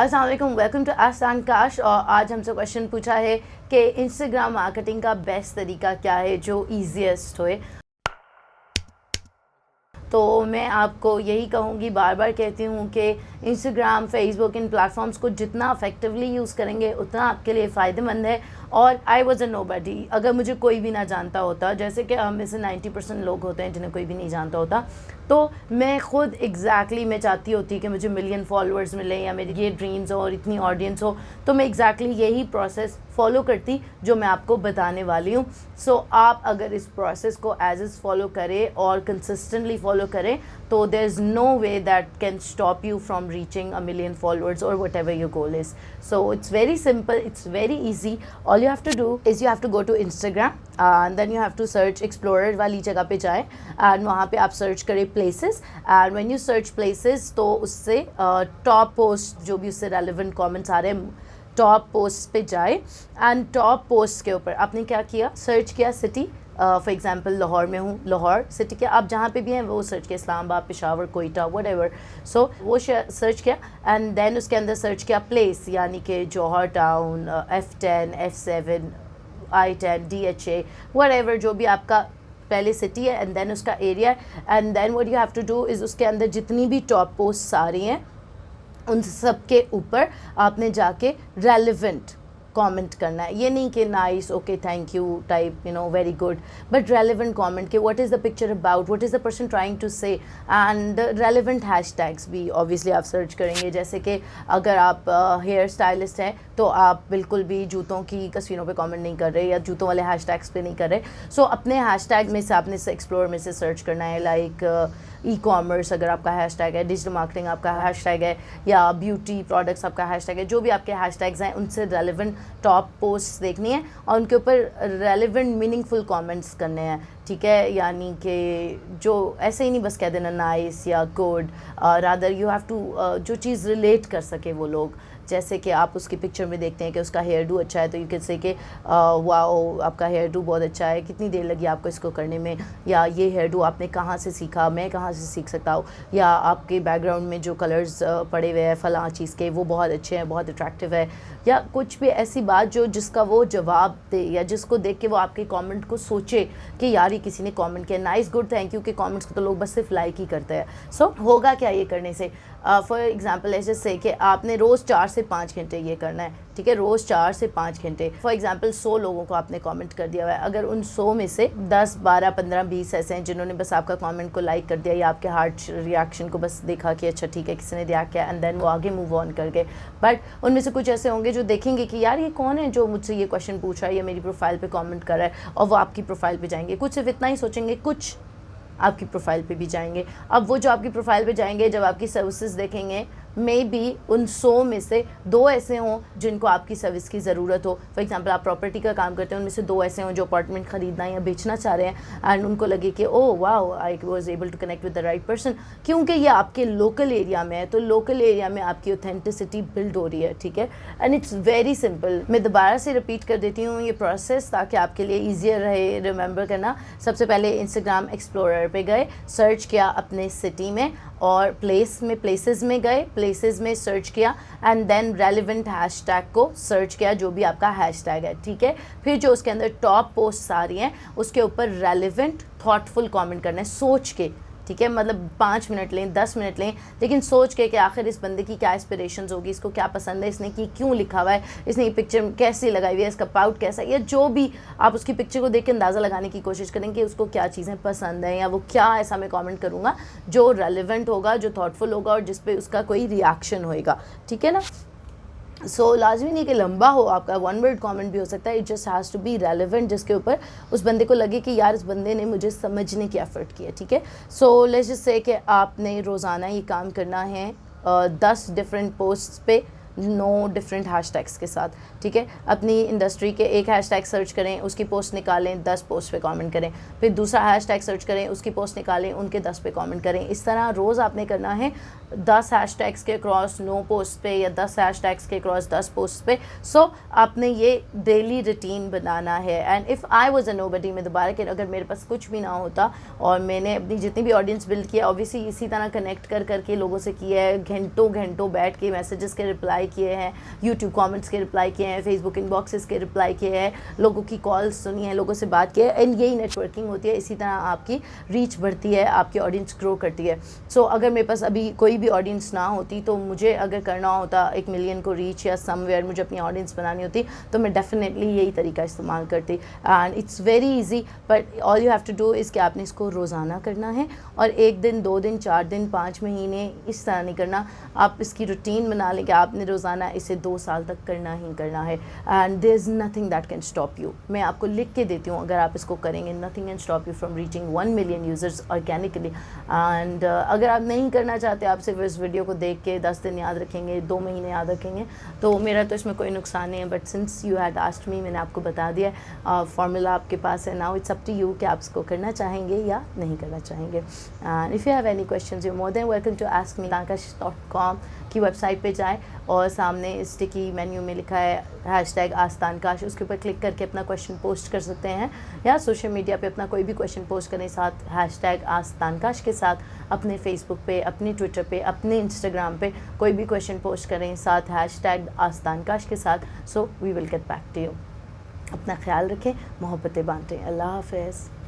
अस्सलाम वालेकुम, welcome to आसान काश। और आज हमसे क्वेश्चन पूछा है कि इंस्टाग्राम मार्केटिंग का बेस्ट तरीका क्या है जो ईजीएस्ट होए। तो मैं आपको यही कहूँगी, बार बार कहती हूँ कि इंस्टाग्राम, फेसबुक, इन प्लेटफॉर्म्स को जितना इफेक्टिवली यूज़ करेंगे उतना आपके लिए फ़ायदेमंद है। और आई वॉज अ नोबडी, अगर मुझे कोई भी ना जानता होता, जैसे कि हम में से 90% लोग होते हैं जिन्हें कोई भी नहीं जानता होता, तो मैं ख़ुद एग्जैक्टली मैं चाहती होती कि मुझे मिलियन फॉलोअर्स मिले या मेरी ये ड्रीम्स हो और इतनी ऑडियंस हो, तो मैं एग्जैक्टली यही प्रोसेस फॉलो करती जो मैं आपको बताने वाली हूँ। सो आप अगर इस प्रोसेस को एज इज़ फॉलो करें और कंसिस्टेंटली फॉलो करें तो there is no way that can stop you from reaching a million followers or whatever your goal is. So it's very simple, it's very easy. All you have to do is you have to go to Instagram and then you have to search Explorer वाली जगह पे जाएं and वहाँ पे आप search करें places and when you search places तो उससे टॉप पोस्ट जो भी उससे रेलिवेंट कमेंट्स आ रहे हैं टॉप पोस्ट पे जाए एंड टॉप पोस्ट के ऊपर आपने क्या किया, सर्च किया सिटी। फॉर एग्ज़ाम्पल लाहौर में हूँ, लाहौर सिटी के आप जहाँ पे भी हैं वो सर्च किया, इस्लामाबाद, पेशावर, कोयटा, व्हाटएवर। सो वो सर्च किया एंड देन उसके अंदर सर्च किया प्लेस, यानी कि जौहर town, F10, F7, I10, DHA, whatever जो भी आपका पहले सिटी है एंड देन उसका area and then what you have to do is उसके अंदर जितनी भी टॉप पोस्ट आ रही हैं उन सब के ऊपर आपने जाके रेलिवेंट कमेंट करना है। ये नहीं कि nice, okay, thank you type, you know, very good, but relevant comment के what is the picture about, what is the person trying to say, and relevant hashtags भी ऑब्वियसली आप सर्च करेंगे। जैसे कि अगर आप हेयर स्टाइलिस्ट हैं तो आप बिल्कुल भी जूतों की तस्वीरों पे कमेंट नहीं कर रहे या जूतों वाले हैशटैग्स पे नहीं कर रहे। सो अपने हैशटैग में से आपने एक्सप्लोर में से सर्च करना है, लाइक ई कॉमर्स अगर आपका हैशटैग है, डिजिटल मार्केटिंग आपका हैशटैग है, या ब्यूटी प्रोडक्ट्स आपका हैशटैग है, जो भी आपके हैशटैग्स हैं उनसे रेलिवेंट टॉप पोस्ट देखनी है और उनके ऊपर रेलिवेंट मीनिंगफुल कमेंट्स करने हैं, ठीक है। यानी कि जो ऐसे ही नहीं बस कह देना नाइस या good, rather you have to जो चीज़ रिलेट कर सके वो लोग। जैसे कि आप उसकी पिक्चर में देखते हैं कि उसका हेयर डू अच्छा है तो यू कैन से कि वाओ आपका हेयर डू बहुत अच्छा है, कितनी देर लगी आपको इसको करने में, या ये हेयर डू आपने कहाँ से सीखा, मैं कहाँ से सीख सकता हूँ, या आपके बैकग्राउंड में जो कलर्स पड़े हुए हैं फलां चीज़ के वो बहुत अच्छे हैं, बहुत अट्रैक्टिव है, या कुछ भी ऐसी बात जो जिसका वो जवाब दे या जिसको देख के वो आपके कमेंट को सोचे कि यार ये किसी ने कमेंट किया, नाइस, गुड, थैंक यू के कमेंट्स को तो लोग बस सिर्फ लाइक ही करते हैं। सो होगा क्या ये करने से, फॉर एग्जांपल ऐसे से कि आपने रोज़ 4 से 5 घंटे ये करना है, ठीक है, रोज़ 4 से 5 घंटे। फॉर एग्जांपल 100 लोगों को आपने कमेंट कर दिया हुआ है, अगर उन 100 में से 10, 12, 15, 20 ऐसे हैं जिन्होंने बस आपका कमेंट को लाइक कर दिया या आपके हार्ट रिएक्शन को बस देखा कि अच्छा ठीक है किसी ने रिएक्ट किया एंड देन वो आगे मूव ऑन कर गए, बट उनमें से कुछ ऐसे होंगे जो देखेंगे कि यार ये कौन है जो मुझसे ये क्वेश्चन पूछ रहा है या मेरी प्रोफाइल पे कमेंट कर रहा है, और वो आपकी प्रोफाइल पे जाएंगे, कुछ सिर्फ इतना ही सोचेंगे, कुछ आपकी प्रोफाइल पे भी जाएंगे। अब वो जो आपकी प्रोफाइल पे जाएंगे जब आपकी सर्विसेज देखेंगे, मे बी उन 100 में से 2 ऐसे हों जिनको आपकी सर्विस की ज़रूरत हो। फॉर एग्जांपल आप प्रॉपर्टी का काम करते हैं, उनमें से 2 ऐसे हों जो अपार्टमेंट ख़रीदना या बेचना चाह रहे हैं एंड उनको लगे कि oh wow I was able to connect with the right person, क्योंकि ये आपके लोकल एरिया में है, तो लोकल एरिया में आपकी ऑथेंटिसिटी बिल्ड हो रही है, ठीक है। एंड इट्स वेरी सिंपल, मैं दोबारा से रिपीट कर देती हूँ ये प्रोसेस ताकि आपके लिए ईजियर रहे रिमेंबर करना। सबसे पहले इंस्टाग्राम एक्सप्लोरर पे गए, सर्च किया अपने सिटी में और प्लेसेस में गए, प्लेसेस में सर्च किया एंड देन रेलिवेंट हैशटैग को सर्च किया जो भी आपका हैशटैग है, ठीक है। फिर जो उसके अंदर टॉप पोस्ट आ रही हैं उसके ऊपर रेलिवेंट थॉटफुल कमेंट करना है, सोच के, ठीक है, मतलब 5 मिनट लें, 10 मिनट लें, लेकिन सोच के कि आखिर इस बंदे की क्या एस्पिरेशंस होगी, इसको क्या पसंद है, इसने की क्यों लिखा हुआ है, इसने ये पिक्चर कैसी लगाई हुई है, इसका पाउट कैसा है, या जो भी आप उसकी पिक्चर को देख के अंदाज़ा लगाने की कोशिश करें कि उसको क्या चीज़ें पसंद हैं या वो क्या ऐसा मैं कमेंट करूँगा जो रेलिवेंट होगा, जो थॉटफुल होगा और जिस पे उसका कोई रिएक्शन होएगा, ठीक है ना। सो लाजमी नहीं कि लंबा हो, आपका 1 वर्ड कमेंट भी हो सकता है, it just has to be relevant जिसके ऊपर उस बंदे को लगे कि यार इस बंदे ने मुझे समझने की एफर्ट किया, ठीक है। सो लेट्स जस्ट से कि आपने रोज़ाना ये काम करना है 10 डिफरेंट पोस्ट्स पे 9 डिफरेंट हैशटैग्स के साथ, ठीक है। अपनी इंडस्ट्री के एक हैशटैग सर्च करें, उसकी पोस्ट निकालें, 10 पोस्ट पे कमेंट करें, फिर दूसरा हैशटैग सर्च करें, उसकी पोस्ट निकालें, उनके 10 पे कमेंट करें। इस तरह रोज़ आपने करना है 10 हैशटैग्स के क्रॉस 9 पोस्ट पे या 10 हैशटैग्स के क्रॉस 10 पोस्ट पे। सो आपने ये डेली रूटीन बनाना है। And if I was a nobody, मैं दोबारा कह, अगर मेरे पास कुछ भी ना होता और मैंने अपनी जितनी भी ऑडियंस बिल्ड किया, ऑब्वियसली इसी तरह कनेक्ट कर करके लोगों से किया है, घंटों घंटों बैठ के मैसेजेस के रिप्लाई किए हैं, यूट्यूब कमेंट्स के रिप्लाई किए हैं, फेसबुक इनबॉक्सेस के रिप्लाई किए हैं, लोगों की कॉल्स सुनी है, लोगों से बात की है। एंड यही नेटवर्किंग होती है, इसी तरह आपकी रीच बढ़ती है, आपकी ऑडियंस ग्रो करती है। सो अगर मेरे पास अभी कोई भी ऑडियंस ना होती, तो मुझे अगर करना होता 1 मिलियन को रीच या समवेयर मुझे अपनी ऑडियंस बनानी होती, तो मैं डेफिनेटली यही तरीका इस्तेमाल करती। And it's very easy, but all you have to do is कि आपने इसको रोज़ाना करना है, और 1 दिन 2 दिन 4 दिन 5 महीने इस तरह नहीं करना। आप इसकी रूटीन बना लें कि आपने रोज़ाना इसे 2 साल तक करना ही करना है। And there is nothing that can stop you. मैं आपको लिख के देती हूँ, अगर आप इसको करेंगे, nothing can stop you from reaching 1 million users organically. And अगर आप नहीं करना चाहते, आप सिर्फ इस वीडियो को देख के 10 दिन याद रखेंगे, 2 महीने याद रखेंगे, तो मेरा तो इसमें कोई नुकसान नहीं है। But since you had asked me, मैंने आपको बता दिया, फार्मूला आपके पास है। Now it's up to you कि आप इसको करना चाहेंगे या नहीं करना चाहेंगे। And if you have any questions, you more than welcome to ask me. tankash.com की वेबसाइट पे जाएं और सामने स्टिकी मेन्यू में लिखा है #आस्तानकाश, उसके ऊपर क्लिक करके अपना क्वेश्चन पोस्ट कर सकते हैं, या सोशल मीडिया पे अपना कोई भी क्वेश्चन पोस्ट करें साथ #आस्तानकाश के साथ, अपने फेसबुक पे, अपने ट्विटर पे, अपने इंस्टाग्राम पे कोई भी क्वेश्चन पोस्ट करें साथ #आस्तानकाश के साथ। So we will get back to you. अपना ख्याल रखें, मोहब्बतें बांटें। अल्लाह हाफ़िज़।